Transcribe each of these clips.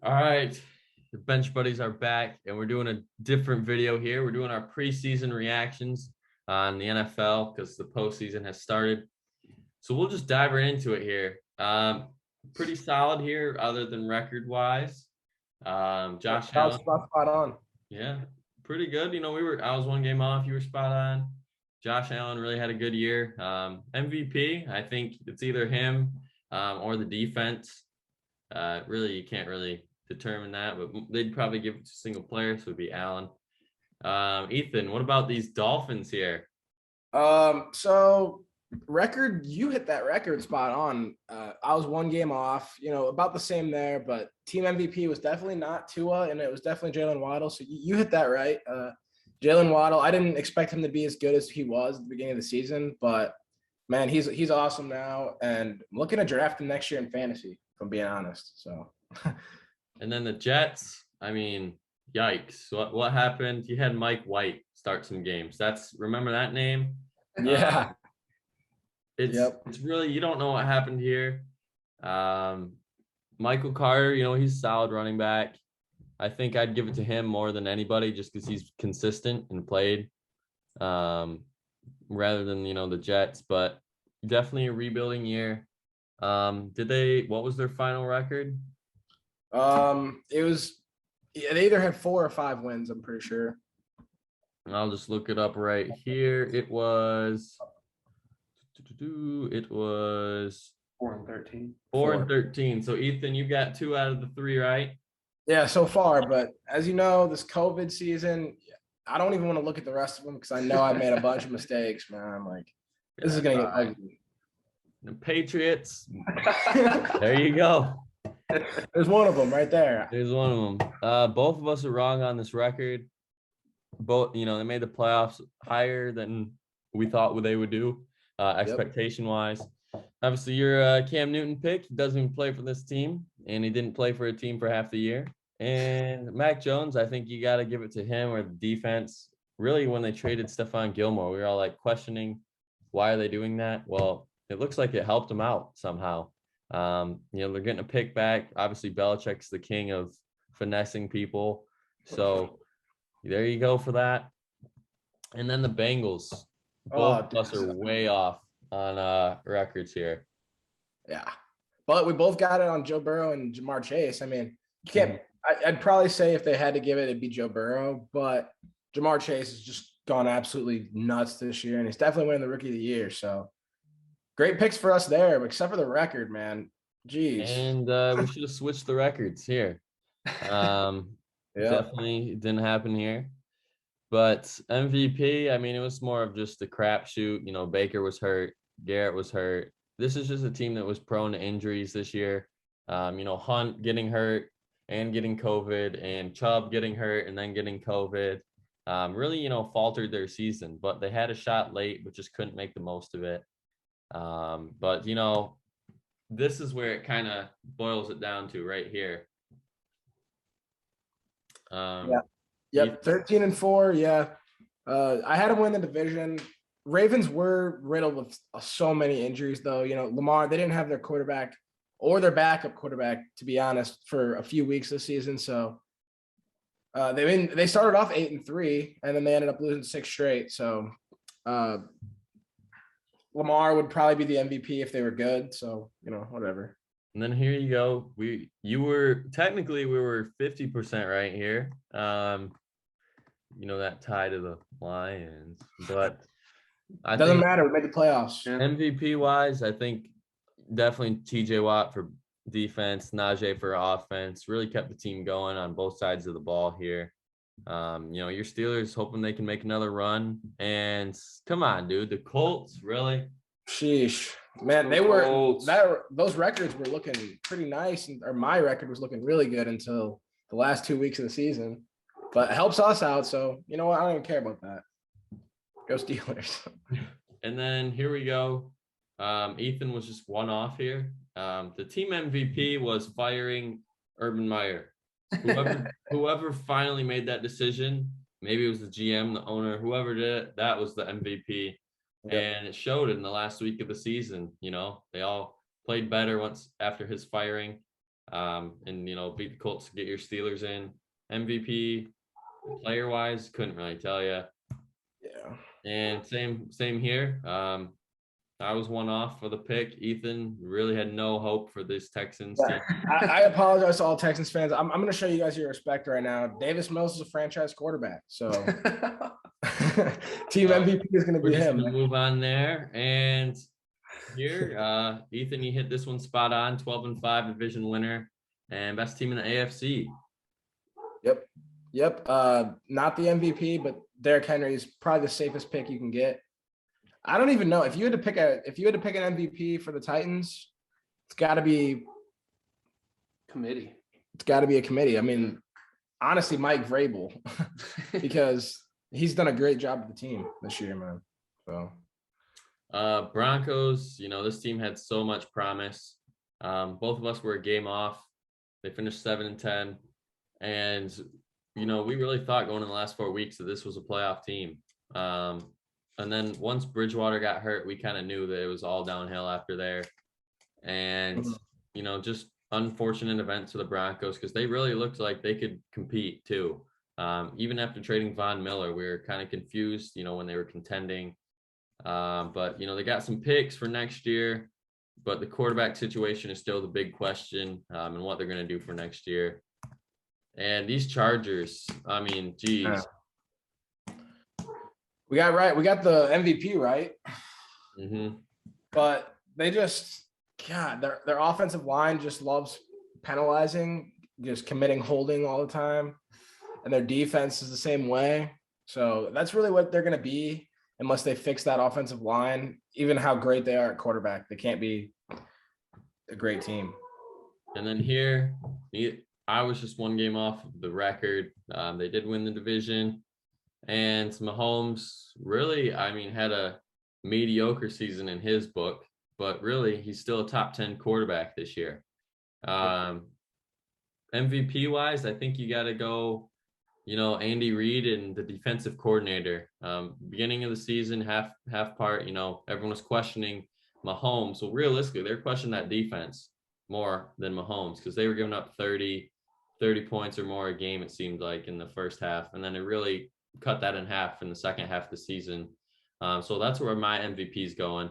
All right, the bench buddies are back, and we're doing a different video here. We're doing our preseason reactions on the NFL because the postseason has started. So we'll just dive right into it here. Pretty solid here, other than record-wise. Josh That was Allen, spot on. yeah, pretty good. I was one game off. You were spot on. Josh Allen really had a good year. MVP, I think it's either him or the defense. Really, you can't really determine that, but they'd probably give it to a single player, so it'd be Allen. Ethan, what about these Dolphins here? So record, you hit that record spot on. I was one game off, about the same there, but team MVP was definitely not Tua, and it was definitely Jalen Waddle. So you hit that right. Jalen Waddle, I didn't expect him to be as good as he was at the beginning of the season, but man, he's awesome now, and I'm looking to draft him next year in fantasy, if I'm being honest. So And then the Jets, I mean, yikes. What happened? You had Mike White start some games. Remember that name? yeah. It's really, you don't know what happened here. Michael Carter, he's a solid running back. I think I'd give it to him more than anybody just because he's consistent and played rather than, the Jets, but definitely a rebuilding year. What was their final record? It was they either had 4 or 5 wins, I'm pretty sure. I'll just look it up right here. It was 4-13. 4-13. So Ethan, you got 2 out of the 3 right. Yeah, so far. But as you know, this COVID season, I don't even want to look at the rest of them because I know I made a bunch of mistakes, man. Like, this is gonna get ugly. The Patriots. There you go. There's one of them right there. There's one of them. Both of us are wrong on this record. Both, they made the playoffs higher than we thought they would do, expectation-wise. Obviously, you're a Cam Newton pick. He doesn't even play for this team, and he didn't play for a team for half the year. And Mac Jones, I think you got to give it to him or the defense. Really, when they traded Stephon Gilmore, we were all like questioning, why are they doing that? Well, it looks like it helped them out somehow. They're getting a pick back. Obviously, Belichick's the king of finessing people. So there you go for that. And then the Bengals. Both of us are way off on records here. Yeah. But we both got it on Joe Burrow and Jamar Chase. I mean, you can't I'd probably say if they had to give it, it'd be Joe Burrow, but Jamar Chase has just gone absolutely nuts this year, and he's definitely winning the Rookie of the Year. So great picks for us there, except for the record, man. Jeez. And we should have switched the records here. Definitely didn't happen here. But MVP, I mean, it was more of just a crapshoot. Baker was hurt. Garrett was hurt. This is just a team that was prone to injuries this year. Hunt getting hurt and getting COVID, and Chubb getting hurt and then getting COVID. Really, faltered their season. But they had a shot late, but just couldn't make the most of it. But this is where it kind of boils it down to right here. Yep. 13-4. Yeah. I had to win the division. Ravens were riddled with so many injuries, though. Lamar, they didn't have their quarterback or their backup quarterback, to be honest, for a few weeks this season. So they started off 8-3, and then they ended up losing 6 straight. So Lamar would probably be the MVP if they were good. So, whatever. And then here you go. We were 50% right here. That tie to the Lions, but it doesn't matter. We made the playoffs. MVP wise, I think definitely TJ Watt for defense, Najee for offense, really kept the team going on both sides of the ball here. Your Steelers hoping they can make another run, and come on, dude, the Colts, really? Sheesh, man, those records were looking pretty nice, or my record was looking really good until the last 2 weeks of the season. But it helps us out, so you know what? I don't even care about that. Go Steelers. And then here we go. Ethan was just one off here. The team MVP was firing Urban Meyer. Whoever finally made that decision, maybe it was the GM, the owner, whoever did it, that was the MVP. Yep. And it showed in the last week of the season. They all played better once after his firing. and beat the Colts to get your Steelers in. MVP player wise, couldn't really tell you. Yeah. And same here. I was one off for the pick. Ethan really had no hope for this Texans team. I apologize to all Texans fans. I'm going to show you guys your respect right now. Davis Mills is a franchise quarterback, so team MVP is going to be him. We're going to move on there. And here, Ethan, you hit this one spot on. 12-5 division winner and best team in the AFC. Yep. Not the MVP, but Derrick Henry is probably the safest pick you can get. I don't even know if you had to pick an MVP for the Titans, it's got to be committee. It's got to be a committee. I mean, honestly, Mike Vrabel, because he's done a great job with the team this year, man. So, Broncos, this team had so much promise. Both of us were a game off. They finished 7-10, and we really thought going in the last 4 weeks that this was a playoff team. And then once Bridgewater got hurt, we kind of knew that it was all downhill after there. And, just unfortunate events for the Broncos because they really looked like they could compete too. Even after trading Von Miller, we were kind of confused, when they were contending. But, they got some picks for next year. But the quarterback situation is still the big question and what they're going to do for next year. And these Chargers, I mean, geez. Yeah. We got the MVP right. Mm-hmm. But they just, God, their offensive line just loves penalizing, just committing holding all the time. And their defense is the same way. So that's really what they're going to be unless they fix that offensive line. Even how great they are at quarterback, they can't be a great team. And then here, I was just one game off of the record. They did win the division. And Mahomes really, had a mediocre season in his book, but really he's still a top 10 quarterback this year. MVP wise, I think you got to go, Andy Reid and the defensive coordinator. Beginning of the season, half part, everyone was questioning Mahomes. So realistically, they're questioning that defense more than Mahomes because they were giving up 30 points or more a game, it seemed like, in the first half. And then it really cut that in half in the second half of the season. So that's where my MVP is going.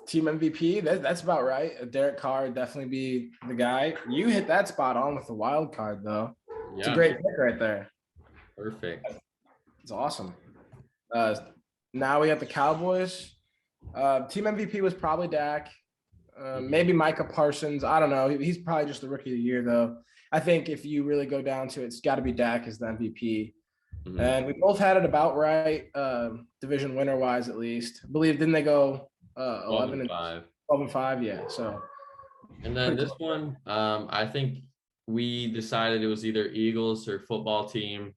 Team MVP, that's about right. Derek Carr would definitely be the guy. You hit that spot on with the wild card, though. Yeah. It's a great pick right there. Perfect. It's awesome. Now we got the Cowboys. Team MVP was probably Dak. Maybe Micah Parsons. I don't know. He's probably just the rookie of the year, though. I think if you really go down to it, it's got to be Dak as the MVP. Mm-hmm. And we both had it about right, division winner-wise at least. I believe, didn't they go 11-5? 12-5, yeah. So. And then this one, I think we decided it was either Eagles or football team.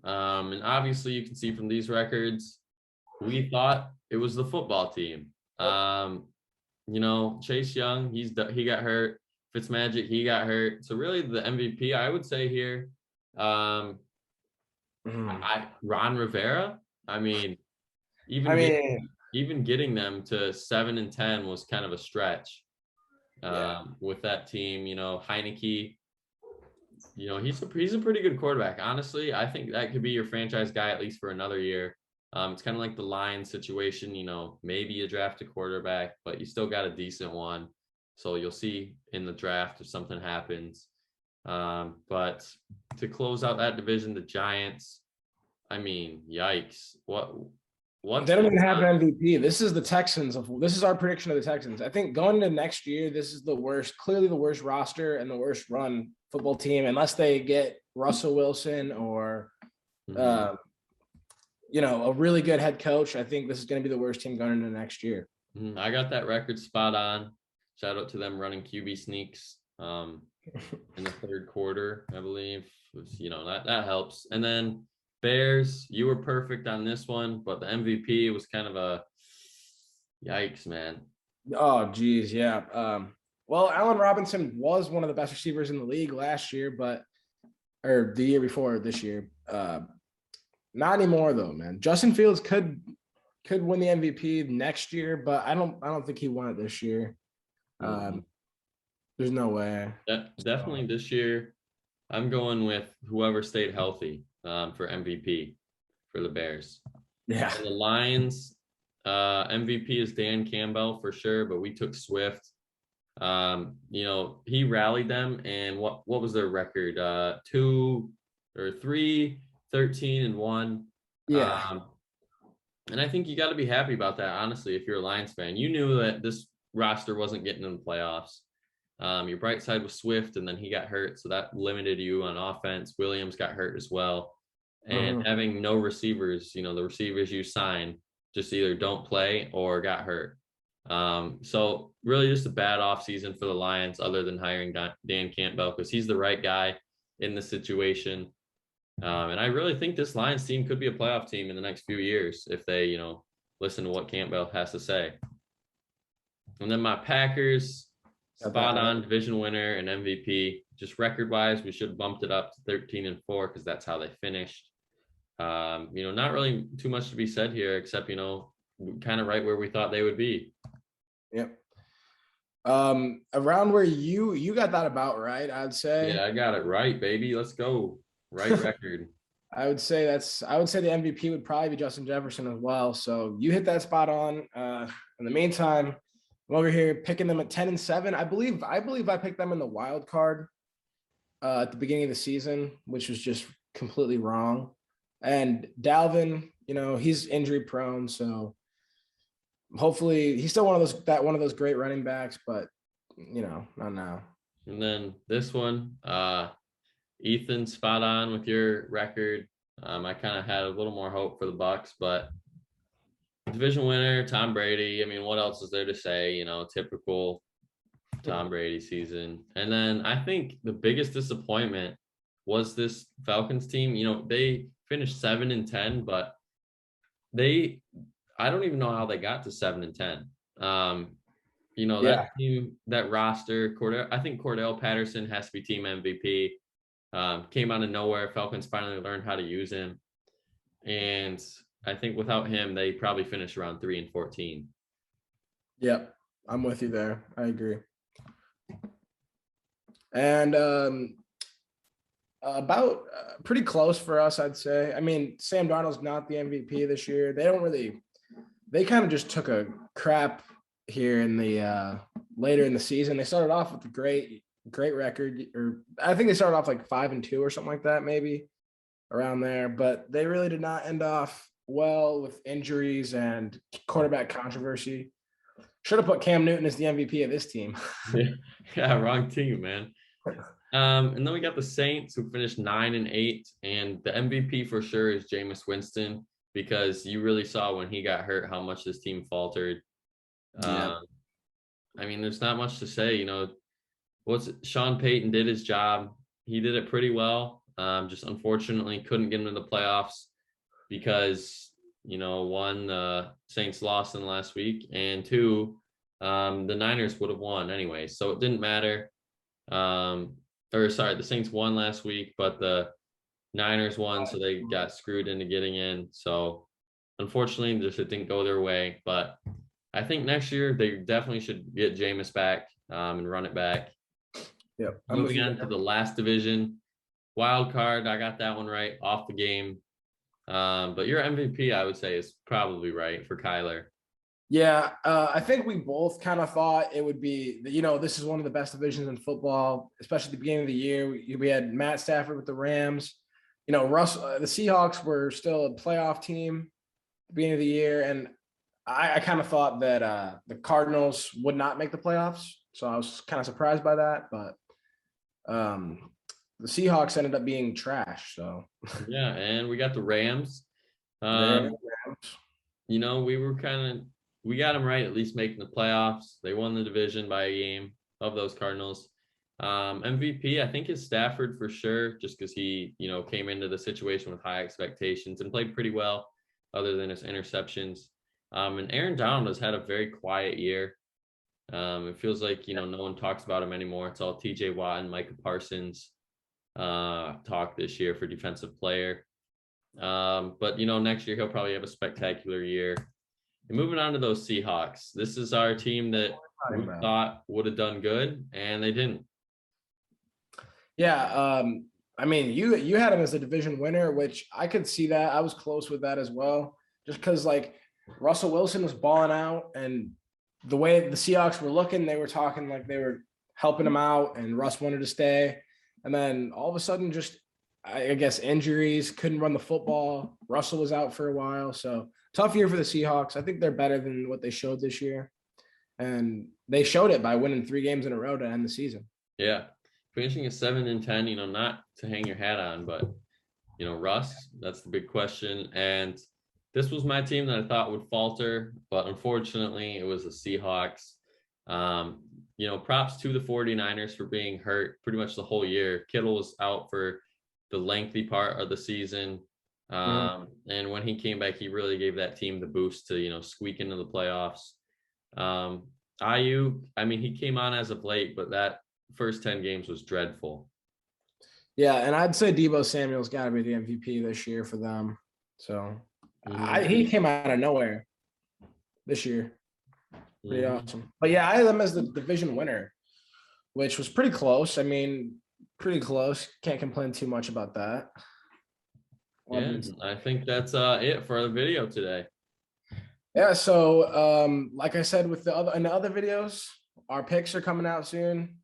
And obviously you can see from these records, we thought it was the football team. Chase Young, he got hurt. Fitzmagic, he got hurt. So really the MVP, I would say here, Ron Rivera. Even getting them to 7-10 was kind of a stretch with that team. Heineke, he's a pretty good quarterback. Honestly, I think that could be your franchise guy at least for another year. It's kind of like the Lions situation. Maybe you draft a quarterback, but you still got a decent one. So you'll see in the draft if something happens. But to close out that division, the Giants, yikes. What they don't even have an MVP. This is the Texans. This is our prediction of the Texans. I think going into next year, this is clearly the worst roster and the worst run football team, unless they get Russell Wilson or a really good head coach. I think this is going to be the worst team going into next year. I got that record spot on. Shout out to them running QB sneaks in the third quarter, I believe. That helps. And then Bears, you were perfect on this one, but the MVP was kind of a yikes, man. Oh, geez, yeah. Well, Allen Robinson was one of the best receivers in the league last year, or the year before this year. Not anymore, though, man. Justin Fields could could win the MVP next year, but I don't think he won it this year. There's no way. Definitely this year, I'm going with whoever stayed healthy for MVP for the Bears. Yeah. And the Lions, MVP is Dan Campbell for sure, but we took Swift. He rallied them, and what was their record? 13-1. Yeah. And I think you got to be happy about that, honestly, if you're a Lions fan. You knew that this roster wasn't getting in the playoffs. Your bright side was Swift, and then he got hurt, so that limited you on offense. Williams got hurt as well. And having no receivers, the receivers you sign just either don't play or got hurt. So really just a bad offseason for the Lions other than hiring Dan Campbell because he's the right guy in the situation. And I really think this Lions team could be a playoff team in the next few years if they, listen to what Campbell has to say. And then my Packers, spot on division winner and MVP. Just record-wise, we should have bumped it up to 13-4 because that's how they finished. Not really too much to be said here except, kind of right where we thought they would be. Yep. Around where you got that about right, I'd say. Yeah, I got it right, baby. Let's go. Right record. I would say the MVP would probably be Justin Jefferson as well. So you hit that spot on. In the meantime, I'm over here picking them at 10-7. I believe I picked them in the wild card at the beginning of the season, which was just completely wrong. And Dalvin, he's injury prone, so hopefully he's still one of those great running backs, but not now. And then this one, Ethan, spot on with your record. I kind of had a little more hope for the Bucs, but division winner, Tom Brady. I mean, what else is there to say? Typical Tom Brady season. And then I think the biggest disappointment was this Falcons team. They finished 7-10, but I don't even know how they got to 7-10. That team, that roster, I think Cordell Patterson has to be team MVP. Came out of nowhere. Falcons finally learned how to use him. And I think without him, they probably finished around 3-14. Yep. I'm with you there. I agree. And about pretty close for us, I'd say. I mean, Sam Darnold's not the MVP this year. They kind of just took a crap here in the later in the season. They started off with a great record, or I think they started off like 5-2 or something like that, maybe around there, but they really did not end off well with injuries and quarterback controversy. Should have put Cam Newton as the MVP of this team. Yeah, wrong team, man. And then we got the Saints who finished 9-8, and the MVP for sure is Jameis Winston because you really saw when he got hurt how much this team faltered. I mean, there's not much to say. Sean Payton did his job. He did it pretty well. Just unfortunately couldn't get into the playoffs because, one, the Saints lost in the last week, and two, the Niners would have won anyway. So it didn't matter. The Saints won last week, but the Niners won, so they got screwed into getting in. So unfortunately, it didn't go their way. But I think next year they definitely should get Jameis back and run it back. Yep. Moving on to the last division, wild card. I got that one right off the game. But your MVP, I would say, is probably right for Kyler. Yeah, I think we both kind of thought it would be, this is one of the best divisions in football, especially at the beginning of the year. We had Matt Stafford with the Rams. The Seahawks were still a playoff team at the beginning of the year, and I kind of thought that the Cardinals would not make the playoffs, so I was kind of surprised by that. But the Seahawks ended up being trash. So yeah, and we got the Rams. We got them right, at least making the playoffs. They won the division by a game of those Cardinals. MVP, I think, is Stafford for sure, just because he, came into the situation with high expectations and played pretty well, other than his interceptions. And Aaron Donald has had a very quiet year. It feels like, no one talks about him anymore. It's all TJ Watt and Micah Parsons talk this year for defensive player. But, next year he'll probably have a spectacular year. And moving on to those Seahawks. This is our team that we thought would have done good, and they didn't. Yeah, I mean, you had him as a division winner, which I could see that. I was close with that as well, just because like Russell Wilson was balling out, and the way the Seahawks were looking, they were talking like they were helping him out, and Russ wanted to stay. And then all of a sudden, just I guess injuries, couldn't run the football. Russell was out for a while, so tough year for the Seahawks. I think they're better than what they showed this year, and they showed it by winning 3 games in a row to end the season. Yeah. Finishing a 7-10, you know, not to hang your hat on, but, you know, Russ, that's the big question. And this was my team that I thought would falter, but unfortunately it was the Seahawks. You know, props to the 49ers for being hurt pretty much the whole year. Kittle was out for the lengthy part of the season. And when he came back, he really gave that team the boost to, you know, squeak into the playoffs. Ayuk, I mean, he came on as of late, but that first 10 games was dreadful. Yeah, and I'd say Deebo Samuel's got to be the MVP this year for them. So he came out of nowhere this year. Pretty awesome. But yeah, I had them as the division winner, which was pretty close. I mean, pretty close. Can't complain too much about that. Yeah, I think that's it for the video today. Yeah, so like I said with the other videos, our picks are coming out soon.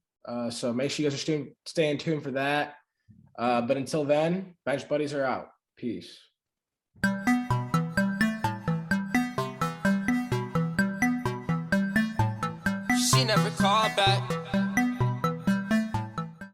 So make sure you guys are staying tuned for that. But until then, Bench Buddies are out. Peace. She never called back.